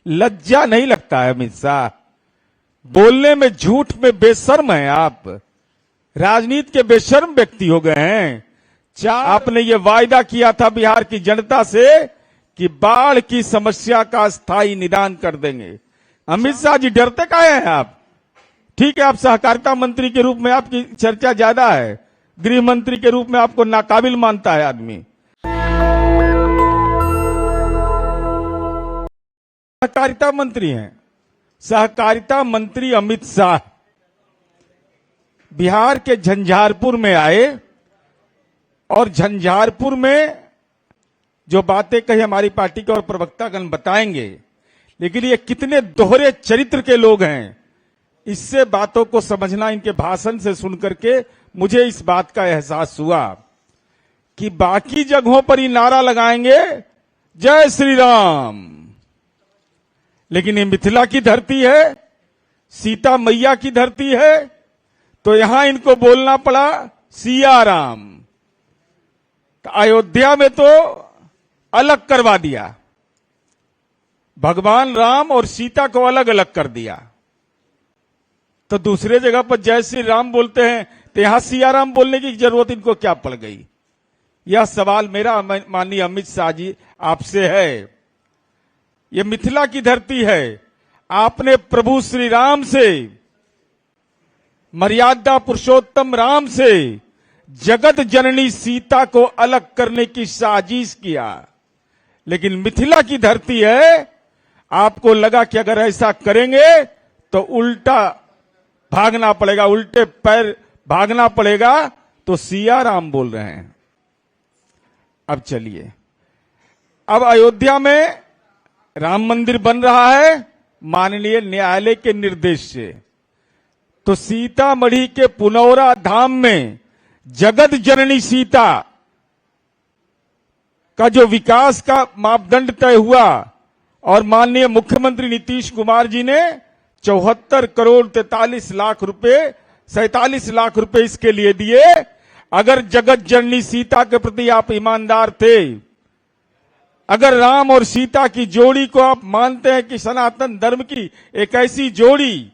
लज्जा नहीं लगता है अमित शाह? बोलने में झूठ में बेशर्म है आप। राजनीति के बेशर्म व्यक्ति हो गए हैं। आपने ये वायदा किया था बिहार की जनता से कि बाढ़ की समस्या का स्थायी निदान कर देंगे। अमित शाह जी डरते काहे हैं आप? ठीक है, आप सहकारिता मंत्री के रूप में आपकी चर्चा ज्यादा है, गृह मंत्री के रूप में आपको नाकाबिल मानता है आदमी। सहकारिता मंत्री हैं, सहकारिता मंत्री अमित शाह बिहार के झंझारपुर में आए और झंझारपुर में जो बातें कही हमारी पार्टी के और प्रवक्तागण बताएंगे, लेकिन ये कितने दोहरे चरित्र के लोग हैं, इससे बातों को समझना, इनके भाषण से सुनकर के मुझे इस बात का एहसास हुआ कि बाकी जगहों पर ही नारा लगाएंगे जय श्री राम, लेकिन ये मिथिला की धरती है, सीता मैया की धरती है, तो यहां इनको बोलना पड़ा सिया राम। तो अयोध्या में तो अलग करवा दिया, भगवान राम और सीता को अलग अलग कर दिया। तो दूसरे जगह पर जय श्री राम बोलते हैं, तो यहां सिया राम बोलने की जरूरत इनको क्या पड़ गई? यह सवाल मेरा माननीय अमित शाह जी आपसे है। यह मिथिला की धरती है, आपने प्रभु श्री राम से, मर्यादा पुरुषोत्तम राम से जगत जननी सीता को अलग करने की साजिश किया, लेकिन मिथिला की धरती है, आपको लगा कि अगर ऐसा करेंगे तो उल्टा भागना पड़ेगा, उल्टे पैर भागना पड़ेगा, तो सिया राम बोल रहे हैं। अब चलिए, अब अयोध्या में राम मंदिर बन रहा है माननीय न्यायालय के निर्देश से, तो सीतामढ़ी के पुनौरा धाम में जगत जननी सीता का जो विकास का मापदंड तय हुआ और माननीय मुख्यमंत्री नीतीश कुमार जी ने 74 करोड़ 43 लाख रुपए 47 लाख रुपए इसके लिए दिए। अगर जगत जननी सीता के प्रति आप ईमानदार थे, अगर राम और सीता की जोड़ी को आप मानते हैं कि सनातन धर्म की एक ऐसी जोड़ी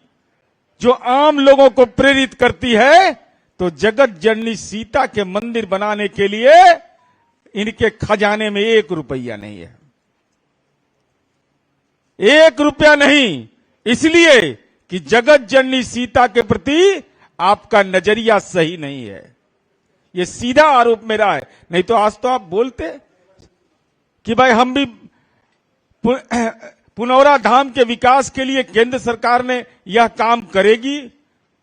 जो आम लोगों को प्रेरित करती है, तो जगत जननी सीता के मंदिर बनाने के लिए इनके खजाने में 1 रुपया नहीं है, 1 रुपया नहीं, इसलिए कि जगत जननी सीता के प्रति आपका नजरिया सही नहीं है। यह सीधा आरोप मेरा है, नहीं तो आज तो आप बोलते कि भाई हम भी पुनौरा धाम के विकास के लिए केंद्र सरकार ने यह काम करेगी,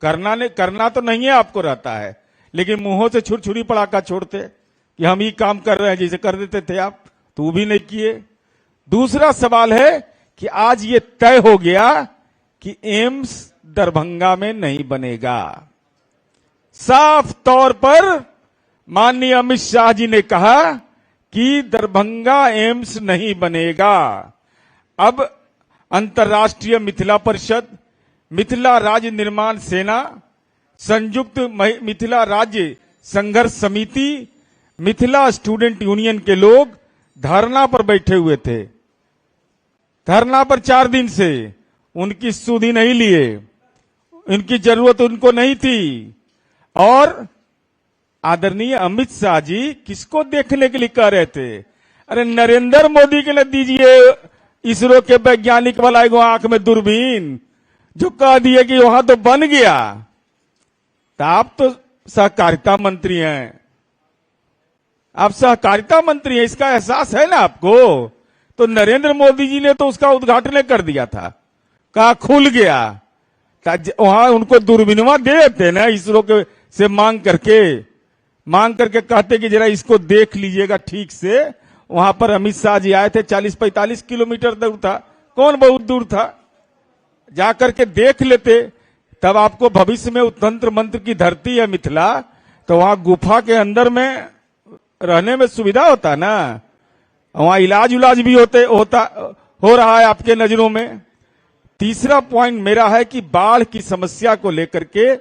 करना तो नहीं है आपको रहता है, लेकिन मुंहों से छुरछुरी पड़ाका छोड़ते कि हम ही काम कर रहे हैं, जैसे कर देते थे आप, तो वो भी नहीं किए। दूसरा सवाल है कि आज ये तय हो गया कि एम्स दरभंगा में नहीं बनेगा। साफ तौर पर माननीय अमित शाह जी ने कहा कि दरभंगा एम्स नहीं बनेगा। अब अंतर्राष्ट्रीय मिथिला परिषद, मिथिला राज्य निर्माण सेना, संयुक्त मिथिला राज्य संघर्ष समिति, मिथिला स्टूडेंट यूनियन के लोग धरना पर बैठे हुए थे। धरना पर 4 दिन से उनकी सुधि नहीं लिए, उनकी जरूरत उनको नहीं थी। और आदरणीय अमित शाह जी किसको देखने के लिए कह रहे थे? अरे नरेंद्र मोदी के लिए दीजिए इसरो के वैज्ञानिक वाला एगो आंख में दूरबीन, जो कह दिए कि वहां तो बन गया। तो आप तो सहकारिता मंत्री हैं, आप सहकारिता मंत्री हैं, इसका एहसास है ना आपको? तो नरेंद्र मोदी जी ने तो उसका उद्घाटन कर दिया था, कहा खुल गया, वहां उनको दूरबीनवा दे देते ना, इसरो के से मांग करके कहते कि जरा इसको देख लीजिएगा ठीक से। वहां पर अमित शाह जी आए थे, 40-45 किलोमीटर दूर था, कौन बहुत दूर था, जाकर के देख लेते, तब आपको भविष्य में तंत्र मंत्र की धरती है मिथिला, तो वहां गुफा के अंदर में रहने में सुविधा होता ना, वहां इलाज भी हो रहा है आपके नजरों में। तीसरा पॉइंट मेरा है कि बाढ़ की समस्या को लेकर के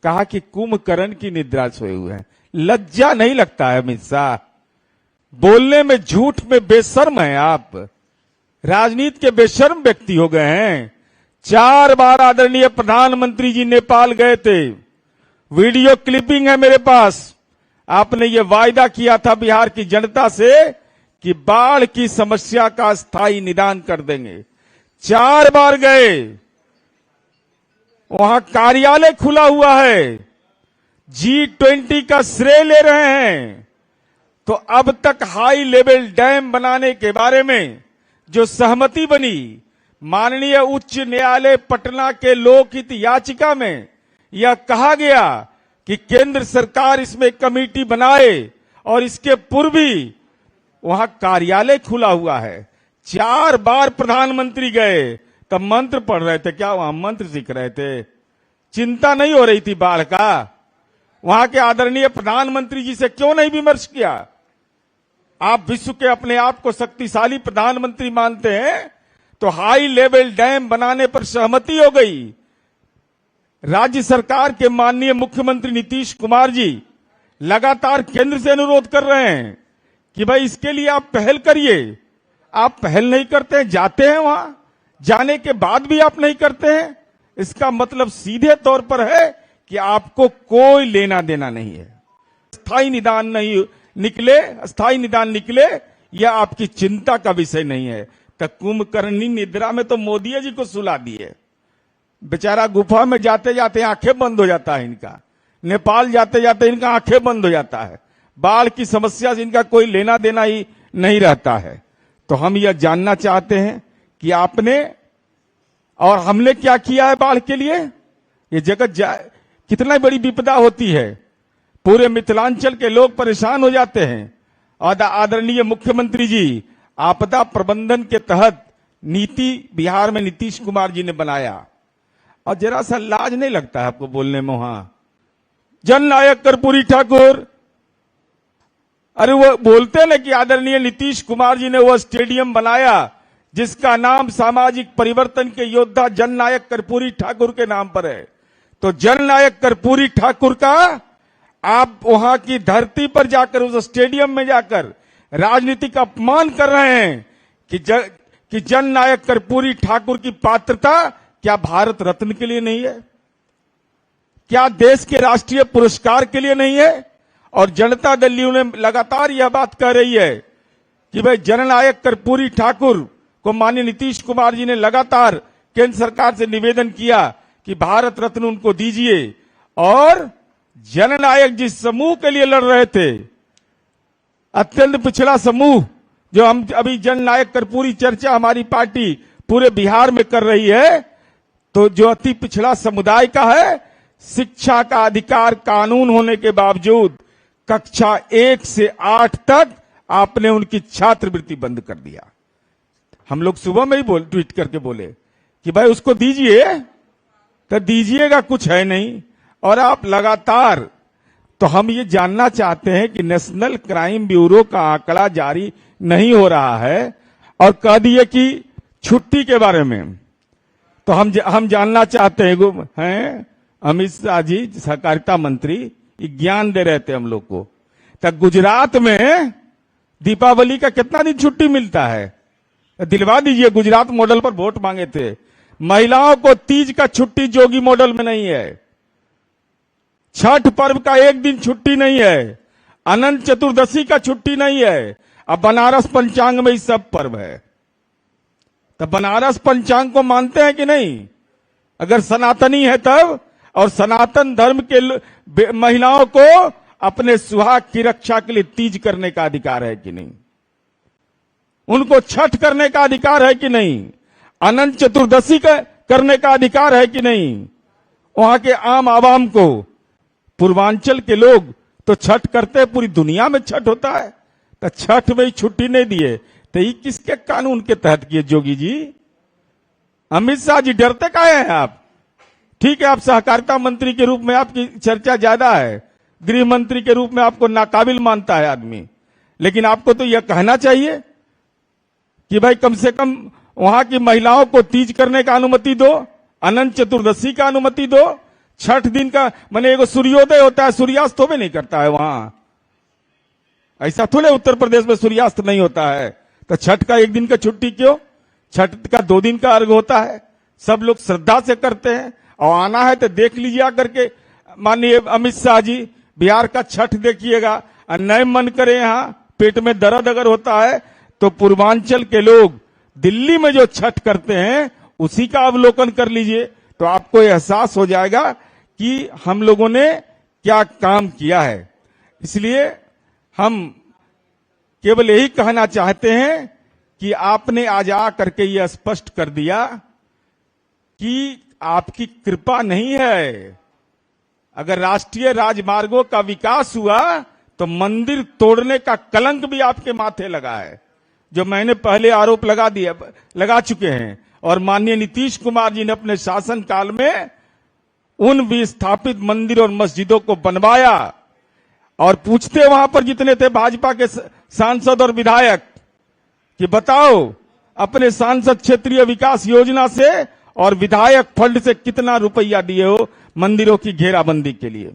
कहा कि कुंभकर्ण की निद्रा सोए हुए हैं। लज्जा नहीं लगता है अमित शाह? बोलने में झूठ में बेशर्म है आप। राजनीति के बेशर्म व्यक्ति हो गए हैं। 4 बार आदरणीय प्रधानमंत्री जी नेपाल गए थे, वीडियो क्लिपिंग है मेरे पास। आपने ये वायदा किया था बिहार की जनता से कि बाढ़ की समस्या का स्थायी निदान कर देंगे। 4 बार गए, वहां कार्यालय खुला हुआ है, G20 का श्रेय ले रहे हैं। तो अब तक हाई लेवल डैम बनाने के बारे में जो सहमति बनी, माननीय उच्च न्यायालय पटना के लोकहित याचिका में यह कहा गया कि केंद्र सरकार इसमें कमेटी बनाए, और इसके पूर्व भी वहां कार्यालय खुला हुआ है। 4 बार प्रधानमंत्री गए, तब मंत्र पढ़ रहे थे क्या? वहां मंत्र सीख रहे थे? चिंता नहीं हो रही थी बाढ़ का? वहां के आदरणीय प्रधानमंत्री जी से क्यों नहीं विमर्श किया? आप विश्व के अपने आप को शक्तिशाली प्रधानमंत्री मानते हैं, तो हाई लेवल डैम बनाने पर सहमति हो गई। राज्य सरकार के माननीय मुख्यमंत्री नीतीश कुमार जी लगातार केंद्र से अनुरोध कर रहे हैं कि भाई इसके लिए आप पहल करिए। आप पहल नहीं करते हैं, जाते हैं वहां, जाने के बाद भी आप नहीं करते हैं। इसका मतलब सीधे तौर पर है कि आपको कोई लेना देना नहीं है। स्थायी निदान नहीं निकले, स्थायी निदान निकले, यह आपकी चिंता का विषय नहीं है। तो कुंभकर्णी निद्रा में तो मोदी जी को सुला दिए। बेचारा गुफा में जाते जाते आंखें बंद हो जाता है इनका, नेपाल जाते जाते इनका आंखें बंद हो जाता है। बाढ़ की समस्या से इनका कोई लेना देना ही नहीं रहता है। तो हम यह जानना चाहते हैं कि आपने और हमने क्या किया है बाढ़ के लिए। ये जगत कितना बड़ी विपदा होती है, पूरे मिथिलांचल के लोग परेशान हो जाते हैं। और आदरणीय मुख्यमंत्री जी आपदा प्रबंधन के तहत नीति बिहार में नीतीश कुमार जी ने बनाया, और जरा सा लाज नहीं लगता है आपको बोलने में? वहां जननायक कर्पूरी ठाकुर, अरे वो बोलते ना कि आदरणीय नीतीश कुमार जी ने वो स्टेडियम बनाया जिसका नाम सामाजिक परिवर्तन के योद्धा जननायक कर्पूरी ठाकुर के नाम पर है। तो जननायक कर्पूरी ठाकुर का आप वहां की धरती पर जाकर, उस स्टेडियम में जाकर राजनीतिक अपमान कर रहे हैं कि जननायक कर्पूरी ठाकुर की पात्रता क्या भारत रत्न के लिए नहीं है? क्या देश के राष्ट्रीय पुरस्कार के लिए नहीं है? और जनता दल ने लगातार यह बात कह रही है कि भाई जननायक कर्पूरी ठाकुर को माननीय नीतीश कुमार जी ने लगातार केंद्र सरकार से निवेदन किया कि भारत रत्न उनको दीजिए। और जननायक जिस समूह के लिए लड़ रहे थे, अत्यंत पिछड़ा समूह, जो हम अभी जननायक कर्पूरी चर्चा हमारी पार्टी पूरे बिहार में कर रही है, तो जो अति पिछड़ा समुदाय का है, शिक्षा का अधिकार कानून होने के बावजूद कक्षा 1 से 8 तक आपने उनकी छात्रवृत्ति बंद कर दिया। हम लोग सुबह में ही ट्वीट करके बोले कि भाई उसको दीजिए, तो दीजिएगा, कुछ है नहीं। और आप लगातार, तो हम ये जानना चाहते हैं कि नेशनल क्राइम ब्यूरो का आंकड़ा जारी नहीं हो रहा है, और कह दिए कि छुट्टी के बारे में। तो हम जानना चाहते हैं अमित शाह जी सहकारिता मंत्री ज्ञान दे रहे थे हम लोग को। तो गुजरात में दीपावली का कितना दिन छुट्टी मिलता है? दिलवा दीजिए। गुजरात मॉडल पर वोट मांगे थे। महिलाओं को तीज का छुट्टी जोगी मॉडल में नहीं है। छठ पर्व का 1 दिन छुट्टी नहीं है। अनंत चतुर्दशी का छुट्टी नहीं है। अब बनारस पंचांग में ही सब पर्व है। तो बनारस पंचांग को मानते हैं कि नहीं? अगर सनातनी है तब, और सनातन धर्म के महिलाओं को अपने सुहाग की रक्षा के लिए तीज करने का अधिकार है कि नहीं? उनको छठ करने का अधिकार है कि नहीं? अनंत चतुर्दशी करने का अधिकार है कि नहीं? वहां के आम आवाम को, पूर्वांचल के लोग तो छठ करते, पूरी दुनिया में छठ होता है, तो छठ में ही छुट्टी नहीं दिए, तो ये किसके कानून के तहत किए जोगी जी? अमित शाह जी डरते काहे हैं आप? ठीक है, आप सहकारिता मंत्री के रूप में आपकी चर्चा ज्यादा है, गृह मंत्री के रूप में आपको नाकाबिल मानता है आदमी, लेकिन आपको तो यह कहना चाहिए कि भाई कम से कम वहां की महिलाओं को तीज करने का अनुमति दो, अनंत चतुर्दशी का अनुमति दो, छठ दिन का, माने एगो सूर्योदय होता है, सूर्यास्त तो भी नहीं करता है वहां। ऐसा थोड़े उत्तर प्रदेश में सूर्यास्त नहीं होता है, तो छठ का 1 दिन का छुट्टी क्यों? छठ का 2 दिन का अर्घ होता है, सब लोग श्रद्धा से करते हैं। और आना है तो देख लीजिए आकर के, माननीय अमित शाह जी, बिहार का छठ देखिएगा। और नए मन करे, यहाँ पेट में दर्द अगर होता है तो पूर्वांचल के लोग दिल्ली में जो छठ करते हैं उसी का अवलोकन कर लीजिए, तो आपको एहसास हो जाएगा कि हम लोगों ने क्या काम किया है। इसलिए हम केवल यही कहना चाहते हैं कि आपने आज आ करके यह स्पष्ट कर दिया कि आपकी कृपा नहीं है। अगर राष्ट्रीय राजमार्गों का विकास हुआ तो मंदिर तोड़ने का कलंक भी आपके माथे लगा है, जो मैंने पहले आरोप लगा चुके हैं। और माननीय नीतीश कुमार जी ने अपने शासन काल में उन विस्थापित मंदिर और मस्जिदों को बनवाया। और पूछते वहां पर जितने थे भाजपा के सांसद और विधायक कि बताओ अपने सांसद क्षेत्रीय विकास योजना से और विधायक फंड से कितना रुपया दिए हो मंदिरों की घेराबंदी के लिए,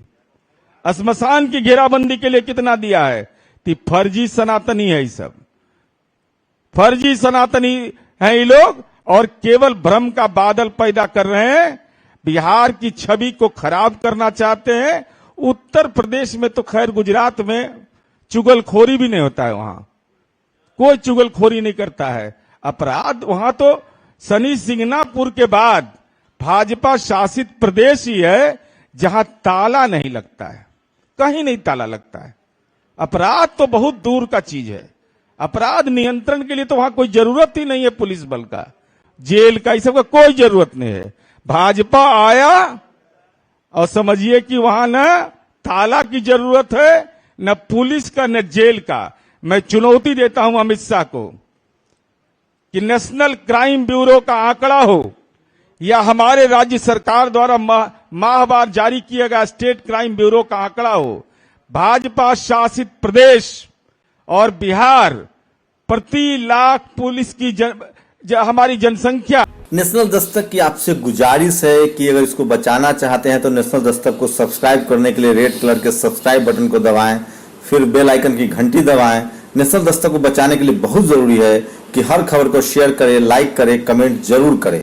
श्मशान की घेराबंदी के लिए कितना दिया है। तो फर्जी सनातनी है, ये सब फर्जी सनातनी है ये लोग, और केवल भ्रम का बादल पैदा कर रहे हैं। बिहार की छवि को खराब करना चाहते हैं। उत्तर प्रदेश में तो खैर, गुजरात में चुगलखोरी भी नहीं होता है, वहां कोई चुगलखोरी नहीं करता है। अपराध वहां तो शनि सिंगनापुर के बाद भाजपा शासित प्रदेश ही है जहां ताला नहीं लगता है, कहीं नहीं ताला लगता है। अपराध तो बहुत दूर का चीज है। अपराध नियंत्रण के लिए तो वहां कोई जरूरत ही नहीं है पुलिस बल का, जेल का, इस सब का कोई जरूरत नहीं है। भाजपा आया और समझिए कि वहां न ताला की जरूरत है, न पुलिस का, न जेल का। मैं चुनौती देता हूं अमित शाह को कि नेशनल क्राइम ब्यूरो का आंकड़ा हो या हमारे राज्य सरकार द्वारा माहवार जारी किया गया स्टेट क्राइम ब्यूरो का आंकड़ा हो, भाजपा शासित प्रदेश और बिहार प्रति लाख पुलिस की हमारी जनसंख्या। नेशनल दस्तक की आपसे गुजारिश है कि अगर इसको बचाना चाहते हैं तो नेशनल दस्तक को सब्सक्राइब करने के लिए रेड कलर के सब्सक्राइब बटन को दबाएं, फिर बेल आइकन की घंटी दबाएं। नेशनल दस्तक को बचाने के लिए बहुत जरूरी है कि हर खबर को शेयर करें, लाइक करें, कमेंट जरूर करें।